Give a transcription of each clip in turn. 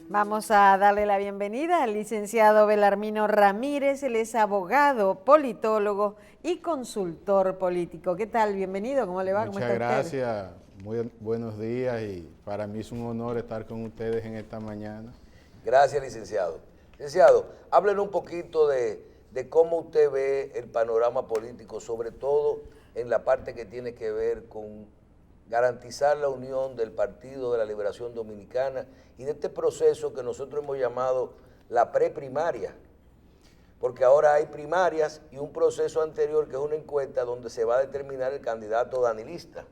Vamos a darle la bienvenida al licenciado Belarmino Ramírez. Él es abogado, politólogo y consultor político. ¿Qué tal? Bienvenido, ¿cómo le va? ¿Cómo Muchas está gracias, muy buenos días y para mí es un honor estar con ustedes en esta mañana. Gracias, licenciado. Licenciado, háblenos un poquito de cómo usted ve el panorama político, sobre todo en la parte que tiene que ver con garantizar la unión del Partido de la Liberación Dominicana y de este proceso que nosotros hemos llamado la preprimaria, porque ahora hay primarias y un proceso anterior que es una encuesta donde se va a determinar el candidato danilista.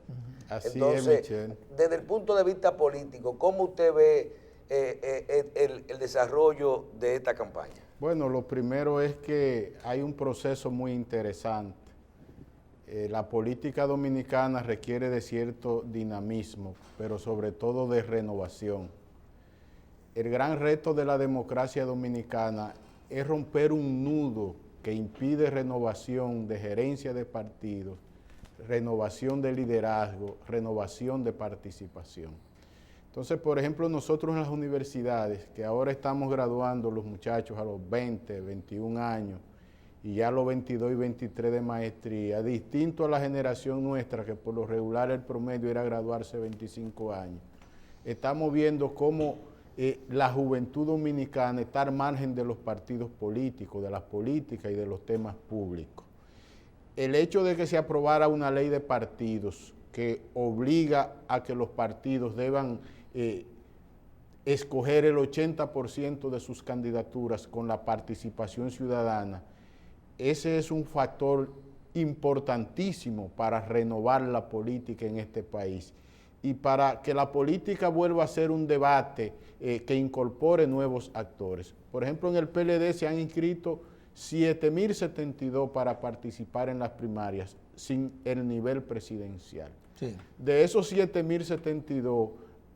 Así Entonces, es, Michelle. desde el punto de vista político, ¿cómo usted ve el desarrollo de esta campaña? Bueno, lo primero es que hay un proceso muy interesante. La política dominicana requiere de cierto dinamismo, pero sobre todo de renovación. El gran reto de la democracia dominicana es romper un nudo que impide renovación de gerencia de partidos, renovación de liderazgo, renovación de participación. Entonces, por ejemplo, nosotros en las universidades, que ahora estamos graduando los muchachos a los 20, 21 años, y ya a los 22 y 23 de maestría, distinto a la generación nuestra, que por lo regular el promedio era graduarse 25 años, estamos viendo cómo la juventud dominicana está al margen de los partidos políticos, de las políticas y de los temas públicos. El hecho de que se aprobara una ley de partidos que obliga a que los partidos deban escoger el 80% de sus candidaturas con la participación ciudadana, ese es un factor importantísimo para renovar la política en este país y para que la política vuelva a ser un debate que incorpore nuevos actores. Por ejemplo, en el PLD se han inscrito 7.072 para participar en las primarias sin el nivel presidencial. Sí. De esos 7.072,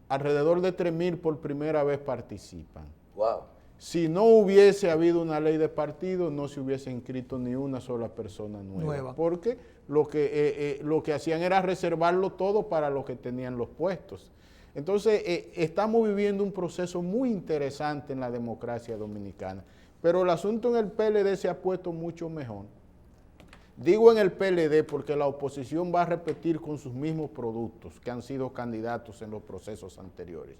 alrededor de 3.000 por primera vez participan. Wow. Si no hubiese habido una ley de partido, no se hubiese inscrito ni una sola persona nueva. Porque lo que hacían era reservarlo todo para los que tenían los puestos. Entonces, estamos viviendo un proceso muy interesante en la democracia dominicana. Pero el asunto en el PLD se ha puesto mucho mejor. Digo en el PLD porque la oposición va a repetir con sus mismos productos que han sido candidatos en los procesos anteriores.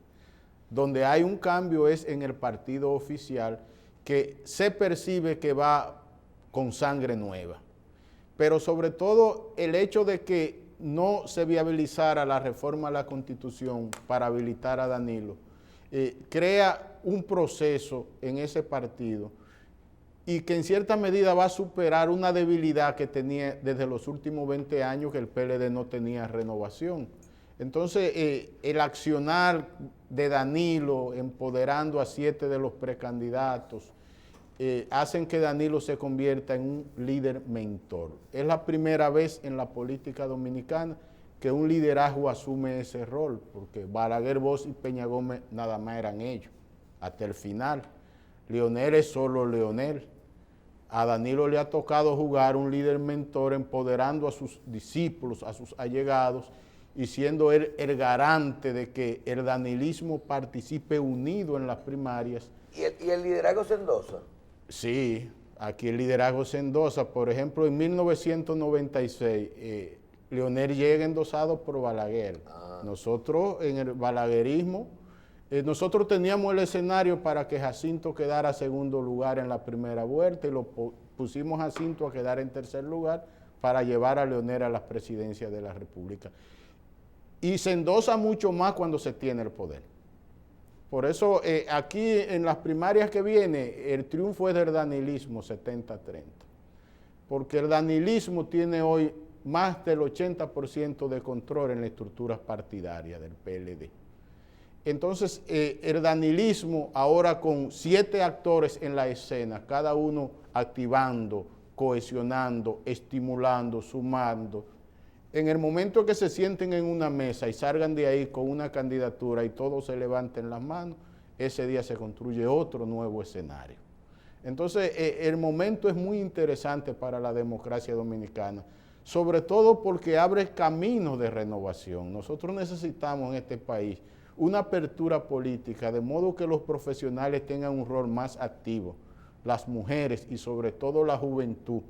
Donde hay un cambio es en el partido oficial, que se percibe que va con sangre nueva. Pero sobre todo el hecho de que no se viabilizara la reforma a la Constitución para habilitar a Danilo, crea un proceso en ese partido y que en cierta medida va a superar una debilidad que tenía desde los últimos 20 años, que el PLD no tenía renovación. Entonces, el accionar de Danilo, empoderando a 7 de los precandidatos, hacen que Danilo se convierta en un líder mentor. Es la primera vez en la política dominicana que un liderazgo asume ese rol, porque Balaguer, Bosch y Peña Gómez nada más eran ellos, hasta el final. Leonel es solo Leonel. A Danilo le ha tocado jugar un líder mentor, empoderando a sus discípulos, a sus allegados, y siendo él el garante de que el danilismo participe unido en las primarias. ¿Y el liderazgo se endosa? Sí, aquí el liderazgo se endosa. Por ejemplo, en 1996, Leonel llega endosado por Balaguer. Nosotros, en el balaguerismo, nosotros teníamos el escenario para que Jacinto quedara segundo lugar en la primera vuelta y lo pusimos a Jacinto a quedar en tercer lugar para llevar a Leonel a la presidencia de la República. Y se endosa mucho más cuando se tiene el poder. Por eso aquí en las primarias que viene, el triunfo es del danilismo 70-30. Porque el danilismo tiene hoy más del 80% de control en la estructura partidaria del PLD. Entonces, el danilismo ahora con 7 actores en la escena, cada uno activando, cohesionando, estimulando, sumando. En el momento que se sienten en una mesa y salgan de ahí con una candidatura y todos se levanten las manos, ese día se construye otro nuevo escenario. Entonces, el momento es muy interesante para la democracia dominicana, sobre todo porque abre caminos de renovación. Nosotros necesitamos en este país una apertura política, de modo que los profesionales tengan un rol más activo, las mujeres y sobre todo la juventud,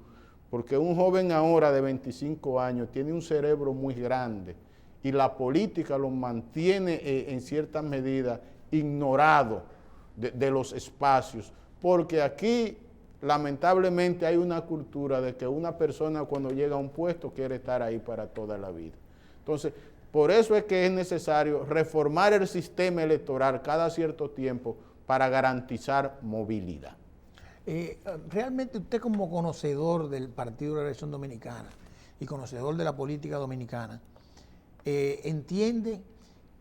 porque un joven ahora de 25 años tiene un cerebro muy grande y la política lo mantiene en cierta medida ignorado de los espacios, porque aquí lamentablemente hay una cultura de que una persona cuando llega a un puesto quiere estar ahí para toda la vida. Entonces, por eso es que es necesario reformar el sistema electoral cada cierto tiempo para garantizar movilidad. Realmente usted, como conocedor del Partido de la Revolución Dominicana y conocedor de la política dominicana, entiende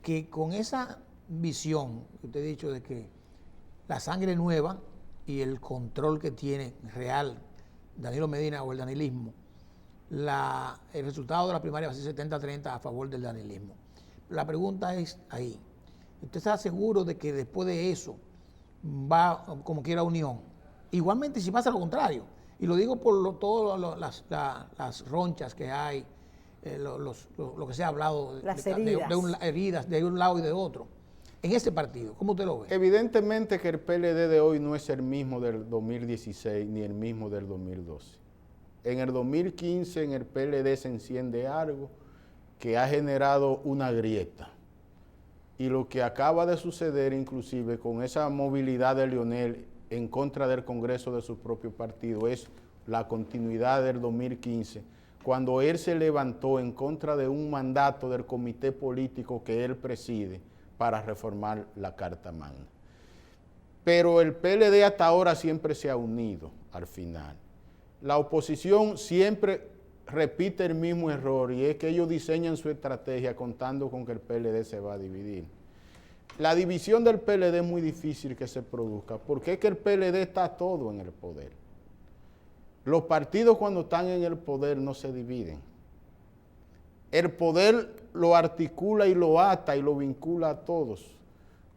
que con esa visión que usted ha dicho de que la sangre nueva y el control que tiene real Danilo Medina o el danilismo, el resultado de la primaria va a ser 70-30 a favor del danilismo. La pregunta es ahí, ¿usted está seguro de que después de eso va como quiera unión? Igualmente si pasa lo contrario, y lo digo por todas las ronchas que hay, lo que se ha hablado, heridas de un lado y de otro, en ese partido, ¿cómo usted lo ve? Evidentemente que el PLD de hoy no es el mismo del 2016 ni el mismo del 2012. En el 2015 en el PLD se enciende algo que ha generado una grieta. Y lo que acaba de suceder inclusive con esa movilidad de Leonel en contra del Congreso de su propio partido es la continuidad del 2015, cuando él se levantó en contra de un mandato del comité político que él preside para reformar la Carta Magna. Pero el PLD hasta ahora siempre se ha unido al final. La oposición siempre repite el mismo error y es que ellos diseñan su estrategia contando con que el PLD se va a dividir. La división del PLD es muy difícil que se produzca porque es que el PLD está todo en el poder. Los partidos cuando están en el poder no se dividen. El poder lo articula y lo ata y lo vincula a todos.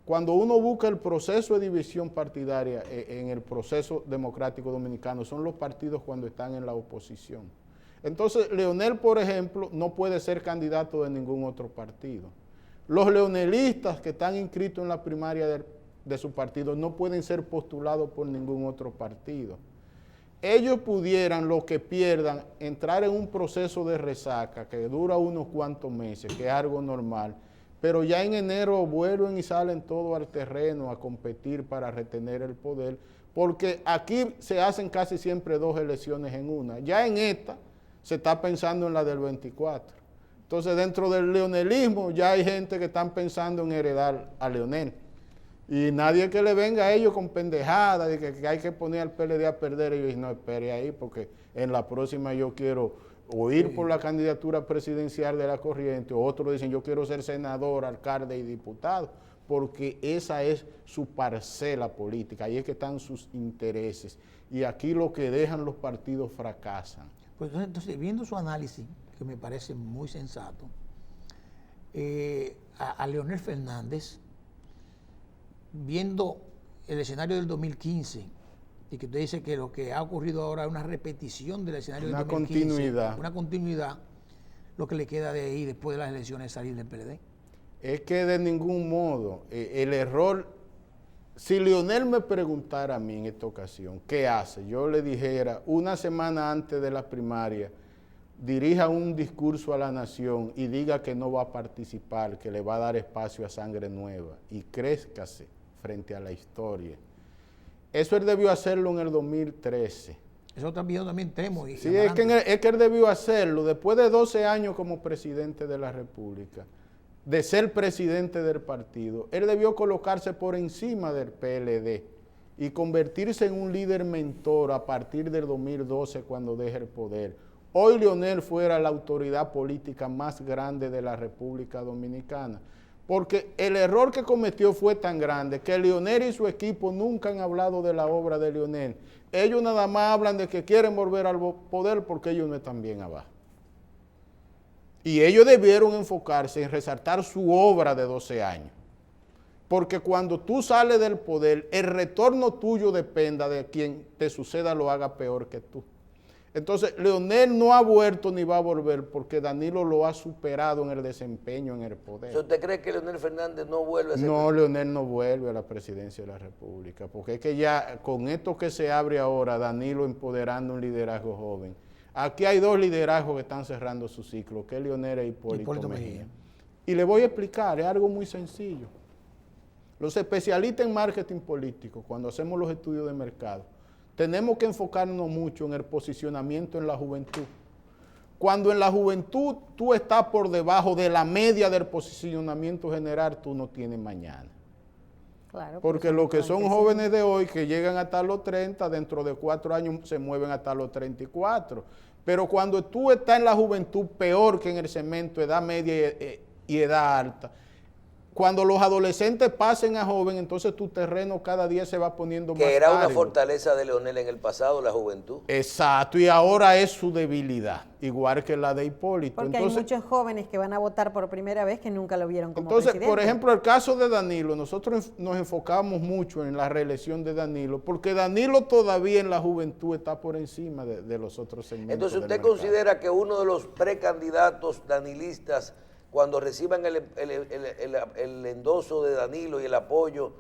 Cuando uno busca el proceso de división partidaria en el proceso democrático dominicano, son los partidos cuando están en la oposición. Entonces, Leonel, por ejemplo, no puede ser candidato de ningún otro partido. Los leonelistas que están inscritos en la primaria de su partido no pueden ser postulados por ningún otro partido. Ellos pudieran, lo que pierdan, entrar en un proceso de resaca que dura unos cuantos meses, que es algo normal, pero ya en enero vuelven y salen todos al terreno a competir para retener el poder, porque aquí se hacen casi siempre dos elecciones en una. Ya en esta se está pensando en la del 24. Entonces, dentro del leonelismo ya hay gente que están pensando en heredar a Leonel. Y nadie que le venga a ellos con pendejada de que hay que poner al PLD a perder. Ellos dicen, no, espere ahí, porque en la próxima yo quiero o ir por la candidatura presidencial de la corriente, o otros dicen, yo quiero ser senador, alcalde y diputado, porque esa es su parcela política, ahí es que están sus intereses. Y aquí lo que dejan los partidos fracasan. Pues entonces, viendo su análisis, que me parece muy sensato, a Leonel Fernández, viendo el escenario del 2015, y que usted dice que lo que ha ocurrido ahora es una repetición del escenario del 2015, una continuidad, lo que le queda de ahí después de las elecciones es salir del PLD. Es que de ningún modo, el error, si Leonel me preguntara a mí en esta ocasión, ¿qué hace? Yo le dijera, una semana antes de la primaria, dirija un discurso a la nación y diga que no va a participar, que le va a dar espacio a sangre nueva y crézcase frente a la historia. Eso él debió hacerlo en el 2013. Eso también temo. Sí, es que él debió hacerlo después de 12 años como presidente de la República, de ser presidente del partido. Él debió colocarse por encima del PLD y convertirse en un líder mentor a partir del 2012 cuando deje el poder. Hoy Leonel fuera la autoridad política más grande de la República Dominicana, porque el error que cometió fue tan grande que Leonel y su equipo nunca han hablado de la obra de Leonel. Ellos nada más hablan de que quieren volver al poder porque ellos no están bien abajo. Y ellos debieron enfocarse en resaltar su obra de 12 años. Porque cuando tú sales del poder, el retorno tuyo dependa de quien te suceda lo haga peor que tú. Entonces, Leonel no ha vuelto ni va a volver porque Danilo lo ha superado en el desempeño en el poder. ¿Usted cree que Leonel Fernández no vuelve a ser No, Leonel no vuelve a la presidencia de la República, porque es que ya con esto que se abre ahora, Danilo empoderando un liderazgo joven. Aquí hay dos liderazgos que están cerrando su ciclo, que es Leonel e Hipólito Mejía. Y le voy a explicar, es algo muy sencillo. Los especialistas en marketing político, cuando hacemos los estudios de mercado, tenemos que enfocarnos mucho en el posicionamiento en la juventud. Cuando en la juventud tú estás por debajo de la media del posicionamiento general, tú no tienes mañana. Claro, porque los que son jóvenes de hoy, que llegan hasta los 30, dentro de 4 años se mueven hasta los 34. Pero cuando tú estás en la juventud, peor que en el cemento, edad media y edad alta, cuando los adolescentes pasen a joven, entonces tu terreno cada día se va poniendo más que era una árido. fortaleza de Leonel en el pasado, la juventud. Exacto, y ahora es su debilidad, igual que la de Hipólito. Porque entonces, hay muchos jóvenes que van a votar por primera vez que nunca lo vieron como entonces, presidente. por ejemplo, el caso de Danilo, nosotros nos enfocamos mucho en la reelección de Danilo, porque Danilo todavía en la juventud está por encima de los otros segmentos. Entonces, del ¿usted mercado. considera que uno de los precandidatos danilistas, cuando reciban el endoso de Danilo y el apoyo,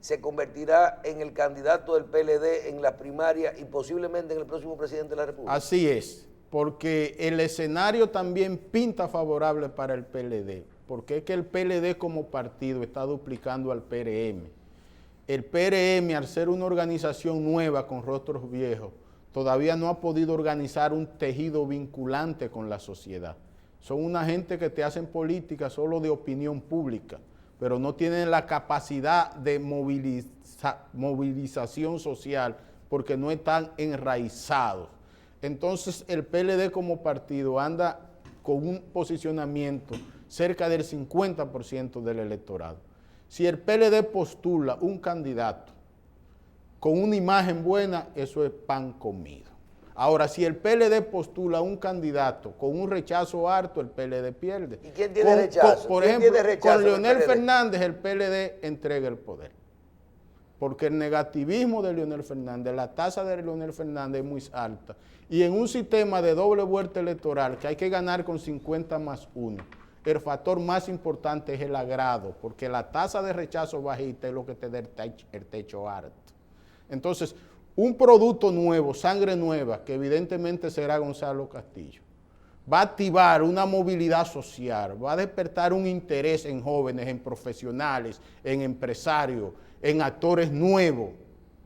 se convertirá en el candidato del PLD en la primaria y posiblemente en el próximo presidente de la República? Así es, porque el escenario también pinta favorable para el PLD, porque es que el PLD como partido está duplicando al PRM. El PRM, al ser una organización nueva con rostros viejos, todavía no ha podido organizar un tejido vinculante con la sociedad. Son una gente que te hacen política solo de opinión pública, pero no tienen la capacidad de movilización social porque no están enraizados. Entonces el PLD como partido anda con un posicionamiento cerca del 50% del electorado. Si el PLD postula un candidato con una imagen buena, eso es pan comido. Ahora, si el PLD postula un candidato con un rechazo alto, el PLD pierde. ¿Y quién tiene rechazo? Por ¿Quién ejemplo, tiene rechazo con del Leonel PLD? Fernández, el PLD entrega el poder. Porque el negativismo de Leonel Fernández, la tasa de Leonel Fernández es muy alta. Y en un sistema de doble vuelta electoral, que hay que ganar con 50+1, el factor más importante es el agrado, porque la tasa de rechazo bajita es lo que te da el techo alto. Entonces, un producto nuevo, sangre nueva, que evidentemente será Gonzalo Castillo, va a activar una movilidad social, va a despertar un interés en jóvenes, en profesionales, en empresarios, en actores nuevos,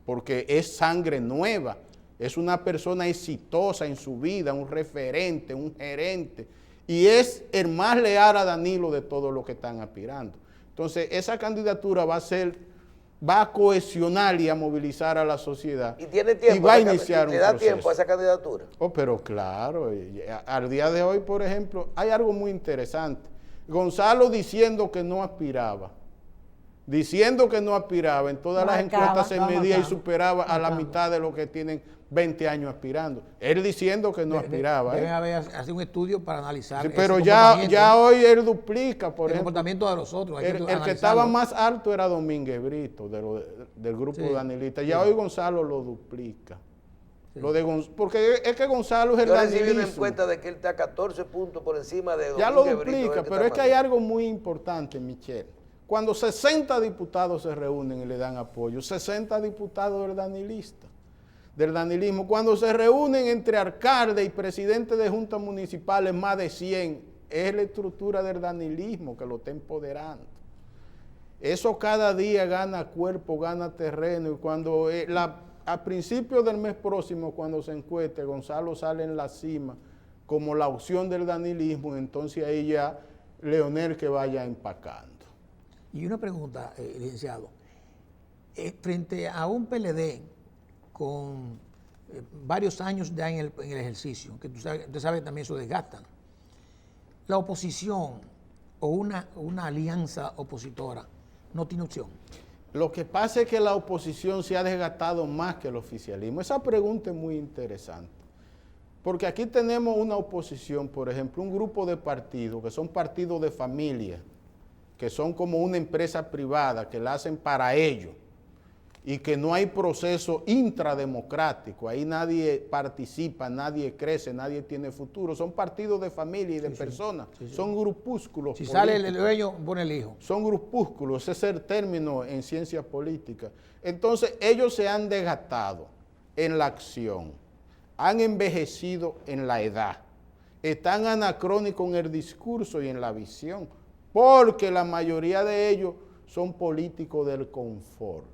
porque es sangre nueva, es una persona exitosa en su vida, un referente, un gerente, y es el más leal a Danilo de todos los que están aspirando. Entonces, esa candidatura va a cohesionar y a movilizar a la sociedad. ¿Y tiene tiempo? Y va a iniciar un ¿Le da proceso. tiempo a esa candidatura? Oh, pero claro, al día de hoy, por ejemplo, hay algo muy interesante. Gonzalo diciendo que no aspiraba, en todas las encuestas se medía y superaba a la mitad de los que tienen 20 años aspirando. Él diciendo que no aspiraba. Debe hacer un estudio para analizar. Sí, pero ya hoy él duplica, por el ejemplo. comportamiento de los otros. El que estaba más alto era Domínguez Brito, del grupo danilista. Ya hoy Gonzalo lo duplica. Sí. Porque es que Gonzalo es el danilismo. Yo recibí una encuesta de que él está 14 puntos por encima de Domínguez ya lo Brito, duplica, pero es que hay algo muy importante, Michelle. Cuando 60 diputados se reúnen y le dan apoyo, 60 diputados del danilismo, cuando se reúnen entre alcaldes y presidentes de juntas municipales, más de 100, es la estructura del danilismo que lo está empoderando. Eso cada día gana cuerpo, gana terreno, y cuando a principios del mes próximo, cuando se encueste, Gonzalo sale en la cima como la opción del danilismo, entonces ahí ya Leonel que vaya empacando. Y una pregunta, licenciado. Frente a un PLD con varios años ya en el ejercicio, que usted sabe que también eso desgasta, la oposición o una alianza opositora no tiene opción. Lo que pasa es que la oposición se ha desgastado más que el oficialismo. Esa pregunta es muy interesante. Porque aquí tenemos una oposición, por ejemplo, un grupo de partidos que son partidos de familia, que son como una empresa privada, que la hacen para ellos. y que no hay proceso intrademocrático, ahí nadie participa, nadie crece, nadie tiene futuro, son partidos de familia y de personas, son grupúsculos Si políticos. sale el dueño, pone el hijo. Son grupúsculos, ese es el término en ciencia política. Entonces ellos se han desgastado en la acción, han envejecido en la edad, están anacrónicos en el discurso y en la visión, porque la mayoría de ellos son políticos del confort.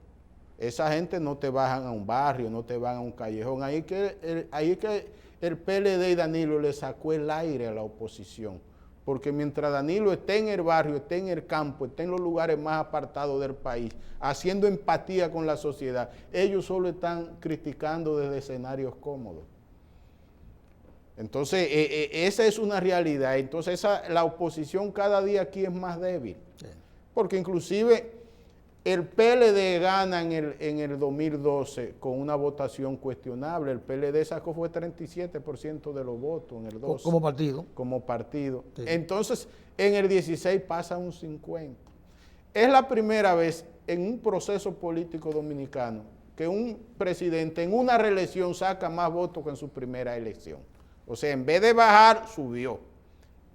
Esa gente no te bajan a un barrio, no te van a un callejón. Ahí es que el PLD y Danilo le sacó el aire a la oposición. Porque mientras Danilo esté en el barrio, esté en el campo, esté en los lugares más apartados del país, haciendo empatía con la sociedad, ellos solo están criticando desde escenarios cómodos. Entonces, esa es una realidad. Entonces, la oposición cada día aquí es más débil. Porque inclusive el PLD gana en el 2012 con una votación cuestionable. El PLD sacó fue 37% de los votos en el 12. Como partido. Como partido. Sí. Entonces, en el 16 pasa un 50%. Es la primera vez en un proceso político dominicano que un presidente en una reelección saca más votos que en su primera elección. O sea, en vez de bajar, subió,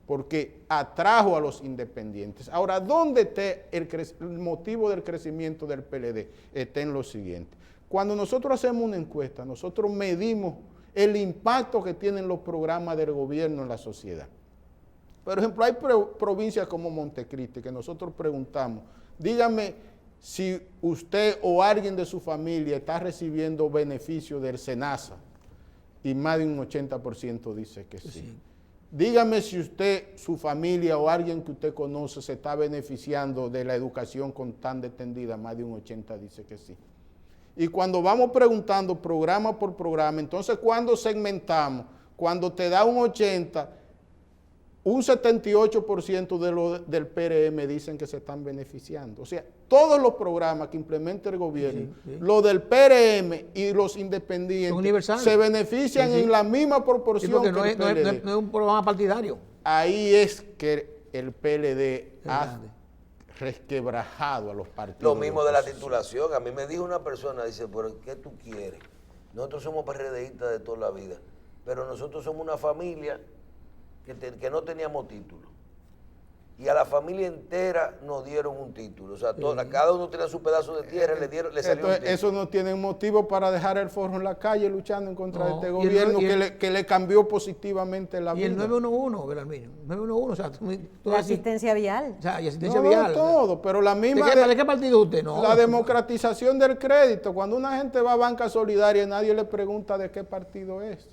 porque atrajo a los independientes. Ahora, ¿dónde está el motivo del crecimiento del PLD? Está en lo siguiente. Cuando nosotros hacemos una encuesta, nosotros medimos el impacto que tienen los programas del gobierno en la sociedad. Por ejemplo, hay provincias como Montecristi que nosotros preguntamos, dígame si usted o alguien de su familia está recibiendo beneficio del SENASA, y más de un 80% dice que sí. Dígame si usted, su familia o alguien que usted conoce se está beneficiando de la educación con tan detendida, más de un 80% dice que sí. Y cuando vamos preguntando programa por programa, entonces cuando segmentamos, cuando te da un 80%, un 78% del PRM dicen que se están beneficiando. O sea, todos los programas que implementa el gobierno, lo del PRM y los independientes, se benefician en la misma proporción que el PLD. No es un programa partidario. Ahí es que el PLD ha resquebrajado a los partidos. Lo mismo de la titulación. A mí me dijo una persona, dice, ¿pero qué tú quieres? Nosotros somos PRDistas de toda la vida, pero nosotros somos una familia que no teníamos título. Y a la familia entera nos dieron un título. O sea, cada uno tenía su pedazo de tierra, le salió un título. Eso no tiene motivo para dejar el forro en la calle luchando en contra de este gobierno que le cambió positivamente la vida. Y el 911, Belarmino, 911, o sea, la asistencia vial. O sea, y asistencia vial. Todo, pero la misma... ¿De qué partido es usted? No. La democratización del crédito. Cuando una gente va a banca solidaria, nadie le pregunta de qué partido es.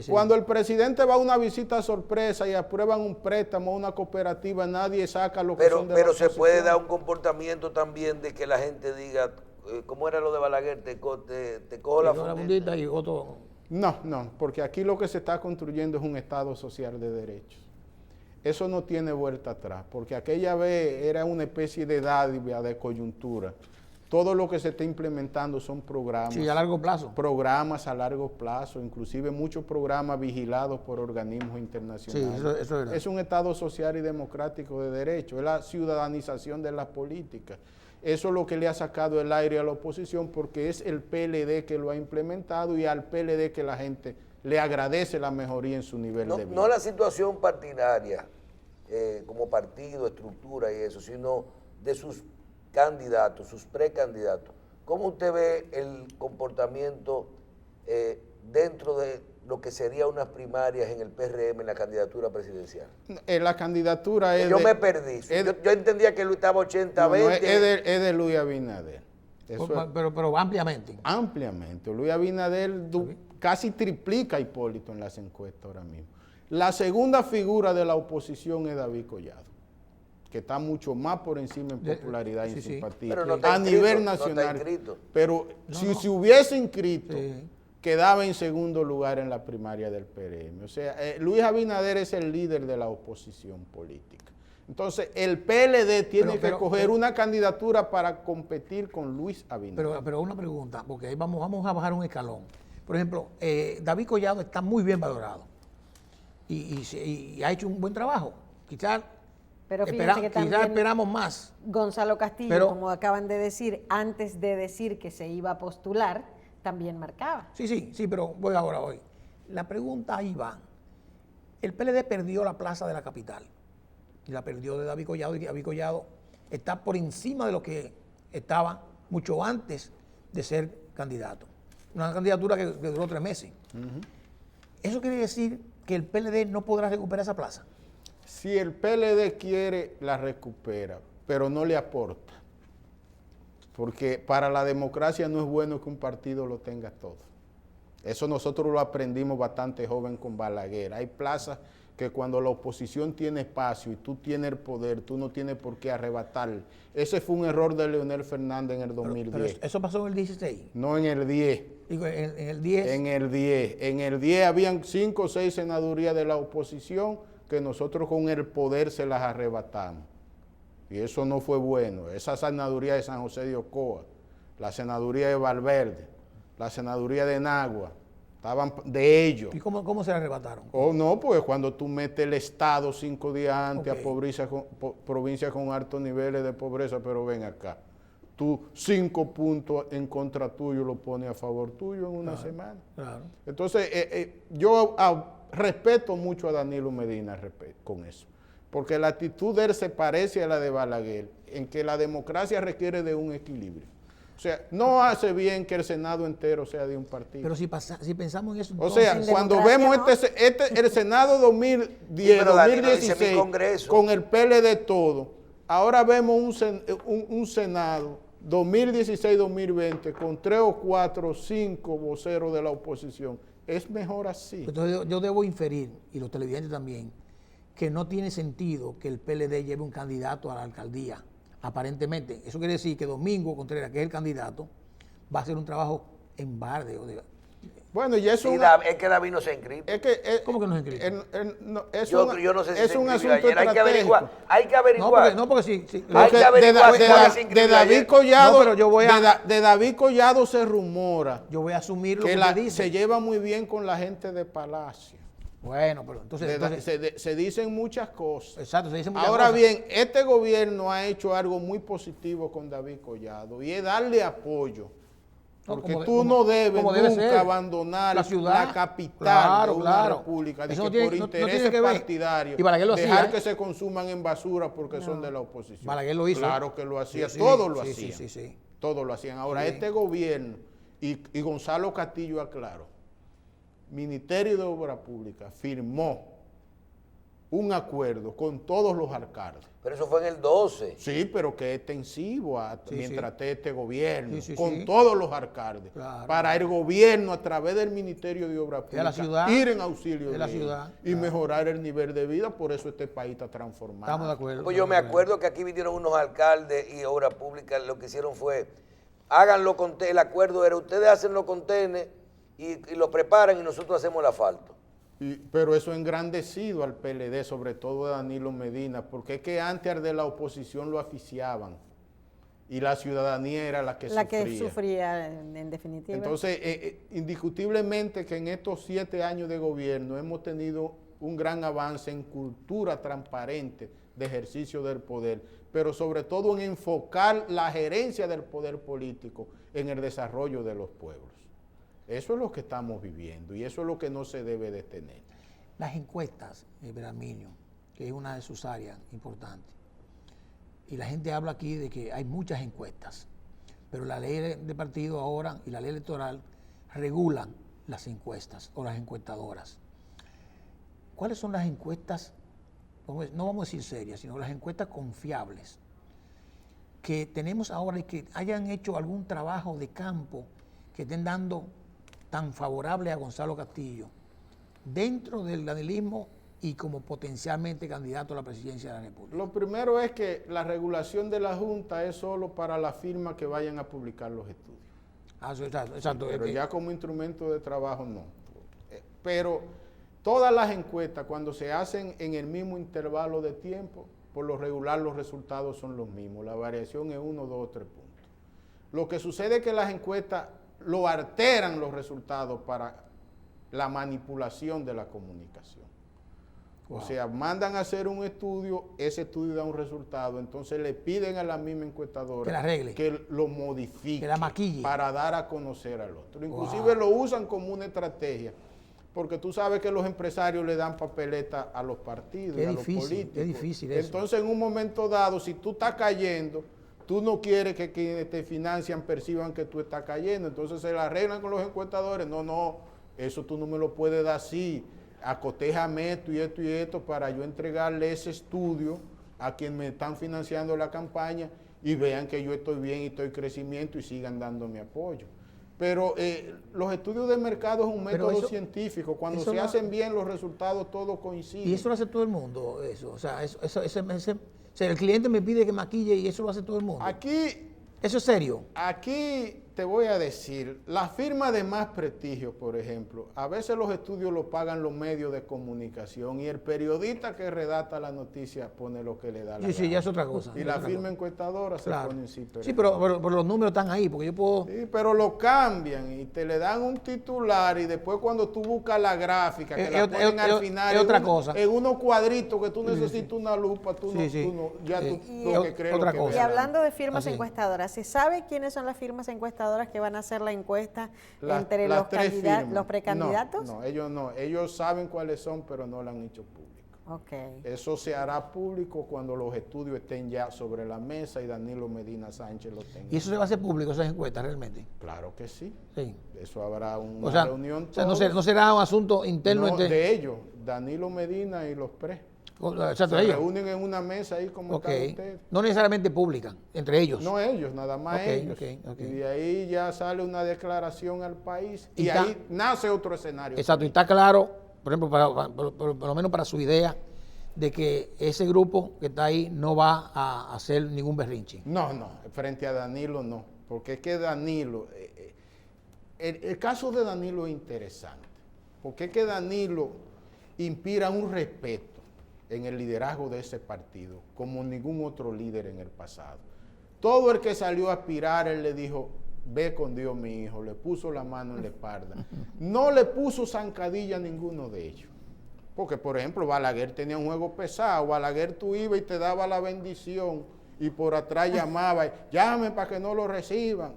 Cuando el presidente va a una visita sorpresa y aprueban un préstamo, una cooperativa, nadie saca lo que son de Pero se puede dar un comportamiento también de que la gente diga, ¿cómo era lo de Balaguer? Te cojo la fundita y otro. No, porque aquí lo que se está construyendo es un Estado social de derechos. Eso no tiene vuelta atrás, porque aquella vez era una especie de dádiva, de coyuntura. Todo lo que se está implementando son programas. Sí, a largo plazo. Programas a largo plazo, inclusive muchos programas vigilados por organismos internacionales. Sí, eso es verdad. Es un Estado social y democrático de derecho, es la ciudadanización de las políticas. Eso es lo que le ha sacado el aire a la oposición, porque es el PLD que lo ha implementado y al PLD que la gente le agradece la mejoría en su nivel de vida. No la situación partidaria, como partido, estructura y eso, sino de sus candidatos, sus precandidatos. ¿Cómo usted ve el comportamiento dentro de lo que sería unas primarias en el PRM en la candidatura presidencial? La candidatura es me perdí. Yo entendía que él estaba 80-20. Es de Luis Abinader. Pero ampliamente. Ampliamente. Luis Abinader casi triplica a Hipólito en las encuestas ahora mismo. La segunda figura de la oposición es David Collado, que está mucho más por encima en popularidad y en simpatía. Pero no está a nivel nacional. Pero si se hubiese inscrito, quedaba en segundo lugar en la primaria del PRM. O sea, Luis Abinader es el líder de la oposición política. Entonces, el PLD tiene que coger una candidatura para competir con Luis Abinader. Pero una pregunta, porque ahí vamos a bajar un escalón. Por ejemplo, David Collado está muy bien valorado y ha hecho un buen trabajo. Quizás Pero fíjense que también quizás esperamos más. Gonzalo Castillo, Pero, como acaban de decir, antes de decir que se iba a postular, también marcaba. Sí, pero voy ahora. La pregunta ahí va. El PLD perdió la plaza de la capital y la perdió de David Collado, y David Collado está por encima de lo que estaba mucho antes de ser candidato. Una candidatura que duró 3 meses. Eso quiere decir que el PLD no podrá recuperar esa plaza. Si el PLD quiere, la recupera, pero no le aporta. Porque para la democracia no es bueno que un partido lo tenga todo. Eso nosotros lo aprendimos bastante joven con Balaguer. Hay plazas que cuando la oposición tiene espacio y tú tienes el poder, tú no tienes por qué arrebatar. Ese fue un error de Leonel Fernández en el 2010. Pero eso pasó en el 16. No en el 10. Digo, en el 10. En el 10. En el 10 habían 5 o 6 senadurías de la oposición que nosotros con el poder se las arrebatamos. Y eso no fue bueno. Esa senaduría de San José de Ocoa, la senaduría de Valverde, la senaduría de Nagua, estaban de ellos. ¿Y cómo se la arrebataron? Oh, no, pues cuando tú metes el Estado 5 días antes Okay. a provincias con altos niveles de pobreza, pero ven acá, tú 5 puntos en contra tuyo lo pones a favor tuyo en una semana. Claro. Entonces, yo respeto mucho a Danilo Medina con eso, porque la actitud de él se parece a la de Balaguer, en que la democracia requiere de un equilibrio. O sea, no hace bien que el Senado entero sea de un partido. Pero si pensamos en eso... O sea, en cuando democracia, vemos ¿no? el Senado 2010, pero Danilo dice 2016, mi Congreso. con el PLD todo, ahora vemos un Senado 2016-2020 con 3 o 4 o 5 voceros de la oposición. Es mejor así. Entonces yo debo inferir, y los televidentes también, que no tiene sentido que el PLD lleve un candidato a la alcaldía. Aparentemente, eso quiere decir que Domingo Contreras, que es el candidato, va a hacer un trabajo en barde. Bueno, y eso Sí, es que David no se ha inscrito. ¿Cómo que no se inscrito? Yo no sé si es se un inscribió asunto ayer. Hay que averiguar. estratégico. Hay que averiguar. No, porque sí. Hay que averiguar cuál se De inscribió David ayer. Collado, No, pero yo voy a- de David Collado se rumora Yo voy a asumir lo que que usted dice. se lleva muy bien con la gente de Palacio. Bueno, pero entonces Se dicen muchas cosas. exacto, se dice muchas Ahora cosas. bien, este gobierno ha hecho algo muy positivo con David Collado y es darle apoyo. Porque tú no debes nunca abandonar la ciudad, capital de una república de Eso que no tiene- por no tiene intereses que ver. partidarios Y Balaguer lo dejar hacía, que se consuman en basura porque son de la oposición. Balaguer lo hizo. Claro que lo hacía, Sí, todos lo sí, hacían. sí. Todos lo hacían. Ahora, Sí. este gobierno, y Gonzalo Castillo aclaró, Ministerio de Obras Públicas firmó un acuerdo con todos los alcaldes. Pero eso fue en el 12. Sí, pero que es extensivo mientras esté este gobierno, con Sí. todos los alcaldes, Claro. para el gobierno a través del Ministerio de Obras Y a la Públicas ciudad, ir en auxilio de la de ellos ciudad, y mejorar el nivel de vida, por eso este país está transformado. Estamos de acuerdo. Pues yo me acuerdo que aquí vinieron unos alcaldes y obras públicas, lo que hicieron fue, háganlo con el acuerdo era, ustedes hacen los contenes y lo preparan y nosotros hacemos el asfalto. Pero eso ha engrandecido al PLD, sobre todo a Danilo Medina, porque es que antes al de la oposición lo asfixiaban y la ciudadanía era la que La sufría. que sufría, en definitiva. Entonces, indiscutiblemente que en estos 7 años de gobierno hemos tenido un gran avance en cultura transparente de ejercicio del poder, pero sobre todo en enfocar la gerencia del poder político en el desarrollo de los pueblos. Eso es lo que estamos viviendo y eso es lo que no se debe detener. Las encuestas, Belarminio, que es una de sus áreas importantes. Y la gente habla aquí de que hay muchas encuestas, pero la ley de partido ahora y la ley electoral regulan las encuestas o las encuestadoras. ¿Cuáles son las encuestas, no vamos a decir serias, sino las encuestas confiables que tenemos ahora y que hayan hecho algún trabajo de campo que estén dando tan favorable a Gonzalo Castillo dentro del danilismo y como potencialmente candidato a la presidencia de la República? Lo primero es que la regulación de la Junta es solo para las firmas que vayan a publicar los estudios. Exacto. Pero ya como instrumento de trabajo no. Pero todas las encuestas, cuando se hacen en el mismo intervalo de tiempo, por lo regular los resultados son los mismos. La variación es 1, 2, 3 puntos. Lo que sucede es que las encuestas lo alteran los resultados para la manipulación de la comunicación. O sea, mandan a hacer un estudio, ese estudio da un resultado, entonces le piden a la misma encuestadora que la arregle, que lo modifique, que la maquille, para dar a conocer al otro. Inclusive lo usan como una estrategia, porque tú sabes que los empresarios le dan papeleta a los partidos, a los políticos. Es difícil eso. Entonces, en un momento dado, si tú estás cayendo, tú no quieres que quienes te financian perciban que tú estás cayendo, entonces se la arreglan con los encuestadores. No, eso tú no me lo puedes dar así. Acotéjame esto y esto y esto para yo entregarle ese estudio a quien me están financiando la campaña y vean que yo estoy bien y estoy en crecimiento y sigan dándome apoyo. Pero los estudios de mercado es un método científico. Cuando se hacen bien los resultados, todo coincide. Y eso lo hace todo el mundo, eso. O sea, el cliente me pide que maquille y eso lo hace todo el mundo. ¿Eso es serio? Aquí te voy a decir, la firma de más prestigio, por ejemplo, a veces los estudios los pagan los medios de comunicación y el periodista que redacta la noticia pone lo que le da la gana. Sí, ya es otra cosa. Y la firma encuestadora se pone en sí. Sí, pero los números están ahí, porque yo puedo... Sí, pero lo cambian y te le dan un titular y después cuando tú buscas la gráfica, que la ponen al final, es otra cosa. En unos cuadritos que tú necesitas una lupa, tú lo que crees otra lo que cosa. Y hablando de firmas encuestadoras, ¿se sabe quiénes son las firmas encuestadoras que van a hacer la encuesta entre los precandidatos? No, ellos saben cuáles son, pero no la han hecho público. Okay. Eso se hará público cuando los estudios estén ya sobre la mesa y Danilo Medina Sánchez lo tenga. ¿Y eso se va a hacer público, esas encuestas, realmente? Claro que sí. Sí. Eso habrá una reunión. O sea, no será un asunto interno de ellos, Danilo Medina y los se reúnen en una mesa ahí como están ustedes. No necesariamente publican, entre ellos. No ellos, nada más ellos. Y de ahí ya sale una declaración al país y ahí nace otro escenario. Exacto, y está claro, por ejemplo, por lo menos para su idea, de que ese grupo que está ahí no va a hacer ningún berrinche. No, frente a Danilo no, porque es que Danilo, el caso de Danilo es interesante, porque es que Danilo inspira un respeto en el liderazgo de ese partido, como ningún otro líder en el pasado. Todo el que salió a aspirar, él le dijo, ve con Dios mi hijo, le puso la mano en la espalda. No le puso zancadilla a ninguno de ellos. Porque, por ejemplo, Balaguer tenía un juego pesado, Balaguer tú ibas y te daba la bendición y por atrás llamaba, llame para que no lo reciban,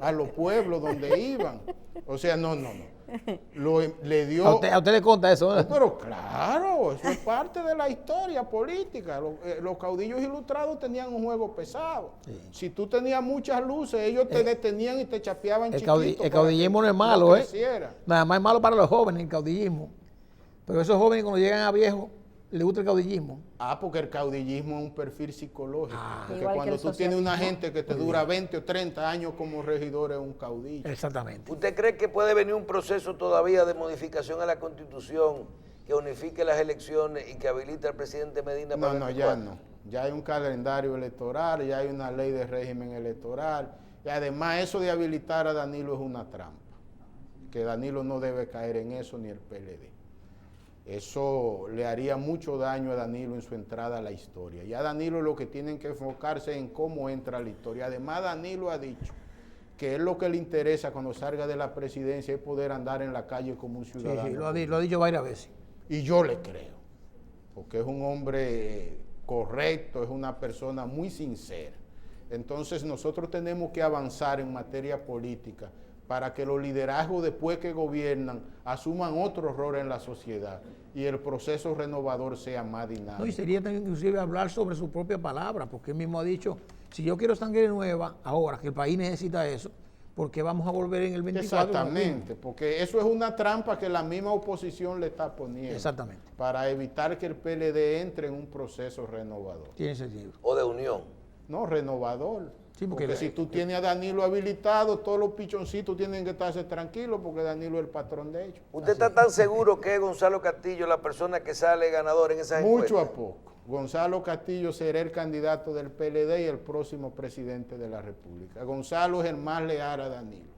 a los pueblos donde iban. O sea, no. Le dio... ¿A usted le conta eso? No, pero claro, eso es parte de la historia política. Los caudillos ilustrados tenían un juego pesado. Sí. Si tú tenías muchas luces, ellos te detenían y te chapeaban chiquito. El caudillismo no es malo, Nada más es malo para los jóvenes el caudillismo. Pero esos jóvenes cuando llegan a viejos, les gusta el caudillismo. Porque el caudillismo es un perfil psicológico. Porque cuando tú tienes una gente que te dura 20 o 30 años como regidor es un caudillo. Exactamente. ¿Usted cree que puede venir un proceso todavía de modificación a la Constitución que unifique las elecciones y que habilite al presidente Medina para No, ya no. Ya hay un calendario electoral, ya hay una ley de régimen electoral. Y además eso de habilitar a Danilo es una trampa. Que Danilo no debe caer en eso ni el PLD. Eso le haría mucho daño a Danilo en su entrada a la historia. Ya Danilo lo que tienen que enfocarse en cómo entra a la historia. Además, Danilo ha dicho que es lo que le interesa cuando salga de la presidencia es poder andar en la calle como un ciudadano. Sí, lo ha dicho varias veces. Y yo le creo, porque es un hombre correcto, es una persona muy sincera. Entonces nosotros tenemos que avanzar en materia política para que los liderazgos después que gobiernan asuman otro rol en la sociedad y el proceso renovador sea más dinámico. No, y sería también inclusive hablar sobre su propia palabra, porque él mismo ha dicho, si yo quiero sangre nueva, ahora que el país necesita eso, ¿por qué vamos a volver en el 24? Exactamente, porque eso es una trampa que la misma oposición le está poniendo. Exactamente. Para evitar que el PLD entre en un proceso renovador. Tiene sentido. O de unión. No, renovador. Sí, porque si tú tienes a Danilo habilitado, todos los pichoncitos tienen que estarse tranquilos porque Danilo es el patrón de ellos. ¿Usted está tan seguro que es Gonzalo Castillo la persona que sale ganador en esas encuestas? Mucho a poco. Gonzalo Castillo será el candidato del PLD y el próximo presidente de la República. Gonzalo es el más leal a Danilo.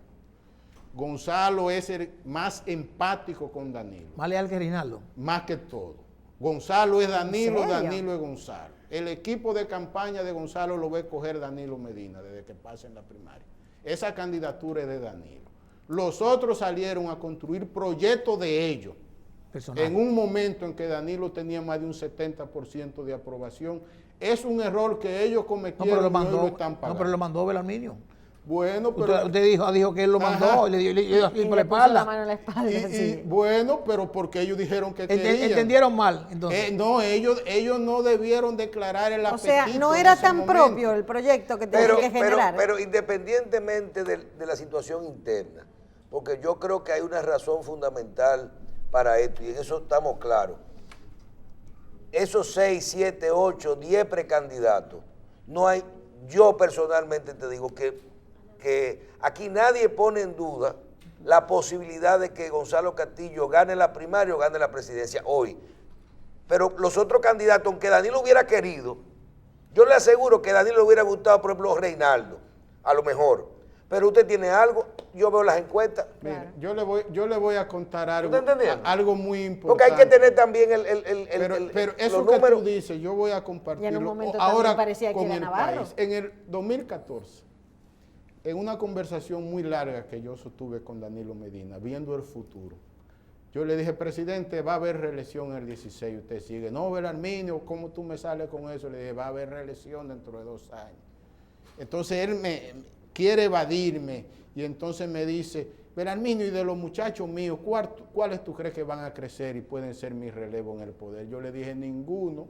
Gonzalo es el más empático con Danilo. Más leal que Reinaldo. Más que todo. Gonzalo es Danilo, Danilo es Gonzalo. El equipo de campaña de Gonzalo lo va a escoger Danilo Medina desde que pasen la primaria. Esa candidatura es de Danilo. Los otros salieron a construir proyectos de ellos. personaje. En un momento en que Danilo tenía más de un 70% de aprobación. Es un error que ellos cometieron y hoy lo están pagando. No, pero lo mandó Belarminio. Bueno, pero... Usted dijo que él lo mandó y le dio así por la espalda. La mano en la espalda, sí. Bueno, pero porque ellos dijeron que querían. ¿Entendieron mal, entonces? No, ellos no debieron declarar el apetito. O sea, no era tan propio el proyecto que tenía que generar. Pero independientemente de la situación interna, porque yo creo que hay una razón fundamental para esto, y en eso estamos claros. Esos 6, 7, 8, 10 precandidatos, no hay, yo personalmente te digo que aquí nadie pone en duda la posibilidad de que Gonzalo Castillo gane la primaria o gane la presidencia hoy. Pero los otros candidatos, aunque Danilo hubiera querido, yo le aseguro que a Danilo le hubiera gustado, por ejemplo, Reinaldo, a lo mejor. Pero usted tiene algo, yo veo las encuestas. Mire, yo le voy a contar algo, algo muy importante. Porque hay que tener también pero eso que tú dices, yo voy a compartirlo. Y en un momento ahora parecía que con era el Navarro. país. En el 2014, en una conversación muy larga que yo sostuve con Danilo Medina, viendo el futuro, yo le dije, presidente, va a haber reelección el 16, usted sigue. No, Belarminio, ¿cómo tú me sales con eso? Le dije, va a haber reelección dentro de 2 años. Entonces él me quiere evadirme y entonces me dice, Belarminio, y de los muchachos míos, ¿cuáles tú crees que van a crecer y pueden ser mi relevo en el poder? Yo le dije, ninguno,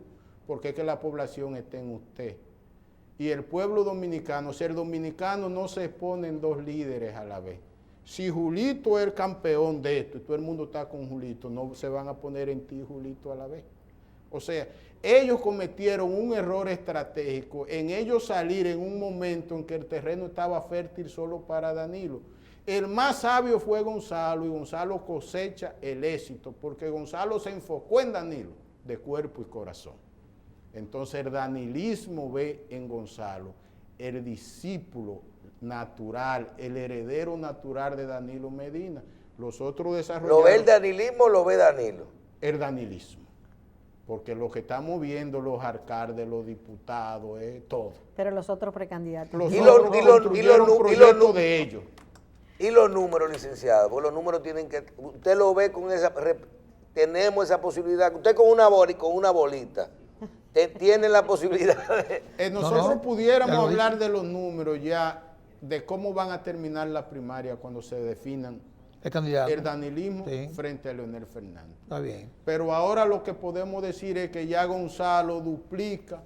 porque es que la población está en usted. Y el pueblo dominicano, ser dominicano no se exponen 2 líderes a la vez. Si Julito es el campeón de esto y todo el mundo está con Julito, no se van a poner en ti, Julito, a la vez. O sea, ellos cometieron un error estratégico en ellos salir en un momento en que el terreno estaba fértil solo para Danilo. El más sabio fue Gonzalo y Gonzalo cosecha el éxito porque Gonzalo se enfocó en Danilo de cuerpo y corazón. Entonces el danilismo ve en Gonzalo el discípulo natural, el heredero natural de Danilo Medina. Los otros desarrolladores... ¿Lo ve el danilismo o lo ve Danilo? El danilismo. Porque lo que estamos viendo, los alcaldes, los diputados, todo. Pero los otros precandidatos. Los otros construyeron proyectos de ellos. Y los números, licenciado, porque los números tienen que... Usted lo ve con esa... Tenemos esa posibilidad. Usted con una bolita tiene la posibilidad de... Nosotros pudiéramos hablar de los números ya, de cómo van a terminar la primaria cuando se definan el danilismo frente a Leonel Fernández. Está bien. Pero ahora lo que podemos decir es que ya Gonzalo duplica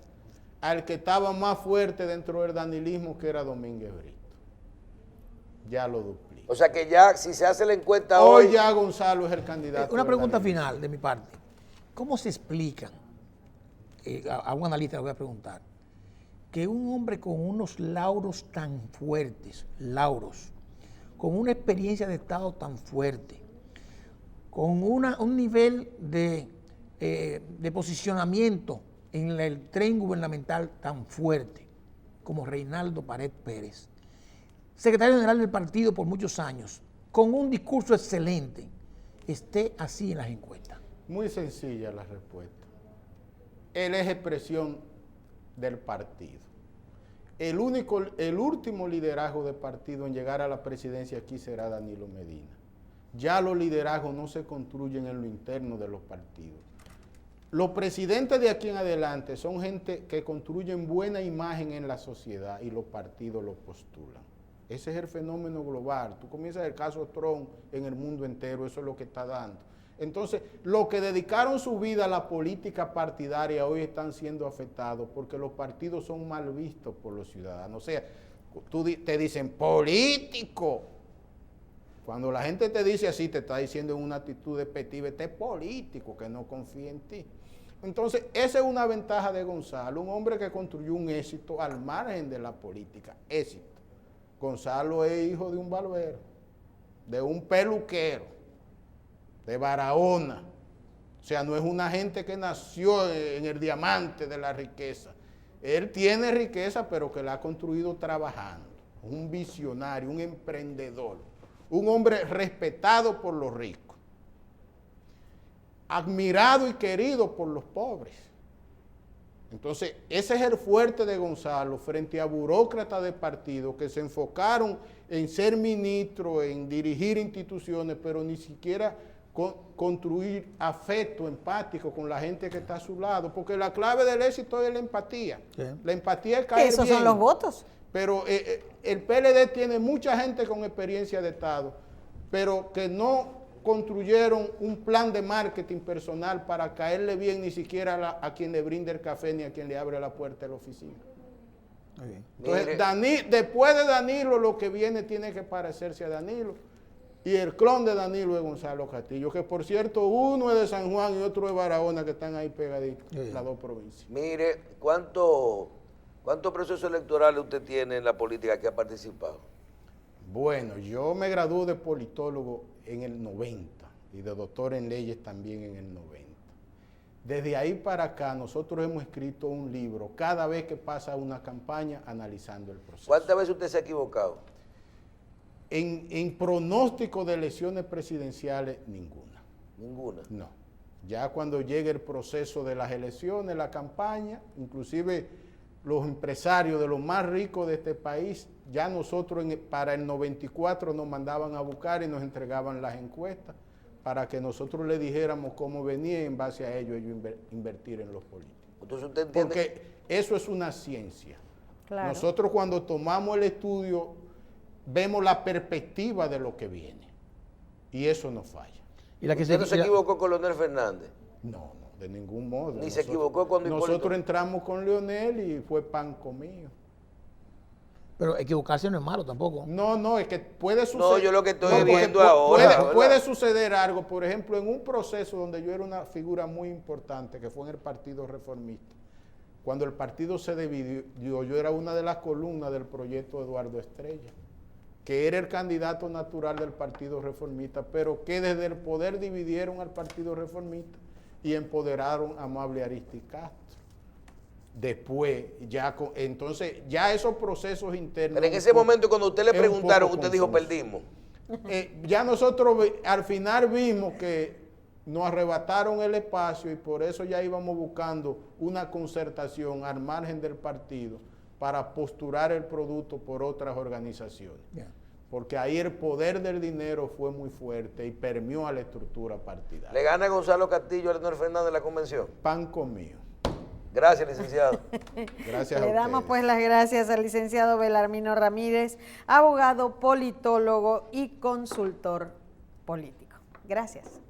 al que estaba más fuerte dentro del danilismo, que era Domínguez Brito. Ya lo duplica. O sea que ya, si se hace la encuesta hoy ya Gonzalo es el candidato. Una pregunta final de mi parte. ¿Cómo se explica, a un analista le voy a preguntar, que un hombre con unos lauros tan fuertes, con una experiencia de Estado tan fuerte, con un nivel de posicionamiento en el tren gubernamental tan fuerte como Reinaldo Pared Pérez, secretario general del partido por muchos años, con un discurso excelente, esté así en las encuestas? Muy sencilla la respuesta. Él es expresión del partido. El último liderazgo del partido en llegar a la presidencia aquí será Danilo Medina. Ya los liderazgos no se construyen en lo interno de los partidos. Los presidentes de aquí en adelante son gente que construyen buena imagen en la sociedad y los partidos los postulan. Ese es el fenómeno global. Tú comienzas el caso Trump en el mundo entero, eso es lo que está dando. Entonces, los que dedicaron su vida a la política partidaria hoy están siendo afectados porque los partidos son mal vistos por los ciudadanos. O sea, te dicen político. Cuando la gente te dice así, te está diciendo en una actitud despectiva, este es político, que no confía en ti. Entonces, esa es una ventaja de Gonzalo, un hombre que construyó un éxito al margen de la política. Éxito. Gonzalo es hijo de un barbero, de un peluquero, de Barahona. O sea, no es una gente que nació en el diamante de la riqueza. Él tiene riqueza, pero que la ha construido trabajando. Un visionario, un emprendedor, un hombre respetado por los ricos, admirado y querido por los pobres. Entonces, ese es el fuerte de Gonzalo frente a burócratas de partido que se enfocaron en ser ministro, en dirigir instituciones, pero ni siquiera construir afecto empático con la gente que está a su lado, porque la clave del éxito es la empatía. Sí. La empatía es caer Esos bien, son los votos. Pero el PLD tiene mucha gente con experiencia de Estado, pero que no construyeron un plan de marketing personal para caerle bien ni siquiera a quien le brinda el café ni a quien le abre la puerta de la oficina. Okay. Entonces, después de Danilo, lo que viene tiene que parecerse a Danilo. Y el clon de Danilo es Gonzalo Castillo, que por cierto, uno es de San Juan y otro de Barahona, que están ahí pegaditos, las dos provincias. Mire, ¿cuántos procesos electorales usted tiene en la política que ha participado? Bueno, yo me gradué de politólogo en el 90 y de doctor en leyes también en el 90. Desde ahí para acá nosotros hemos escrito un libro cada vez que pasa una campaña analizando el proceso. ¿Cuántas veces usted se ha equivocado? En pronóstico de elecciones presidenciales, ninguna. ¿Ninguna? No. Ya cuando llegue el proceso de las elecciones, la campaña, inclusive los empresarios de los más ricos de este país, ya nosotros para el 94 nos mandaban a buscar y nos entregaban las encuestas para que nosotros le dijéramos cómo venía y en base a ello invertir en los políticos. Entonces usted entiende. Porque eso es una ciencia. Claro. Nosotros cuando tomamos el estudio vemos la perspectiva de lo que viene y eso no falla. ¿Y la que ¿Usted no se equivocó con Leonel Fernández? No, de ningún modo. Ni se equivocó cuando nosotros entramos con Leonel y fue pan comido. Pero equivocarse no es malo tampoco. No, es que puede suceder. No, yo lo que estoy viendo ahora. Puede suceder algo, por ejemplo, en un proceso donde yo era una figura muy importante, que fue en el Partido Reformista. Cuando el partido se dividió, yo era una de las columnas del proyecto Eduardo Estrella, que era el candidato natural del Partido Reformista, pero que desde el poder dividieron al Partido Reformista y empoderaron a Amable Aristides Castro. Después, entonces, ya esos procesos internos... Pero en ese momento, cuando usted le preguntaron, usted dijo, perdimos. Ya nosotros al final vimos que nos arrebataron el espacio y por eso ya íbamos buscando una concertación al margen del partido para postular el producto por otras organizaciones. Yeah. Porque ahí el poder del dinero fue muy fuerte y permeó a la estructura partidaria. ¿Le gana Gonzalo Castillo a Leonel Fernández en la convención? Pan comido. Gracias, licenciado. Gracias. Le damos pues las gracias al licenciado Belarmino Ramírez, abogado, politólogo y consultor político. Gracias.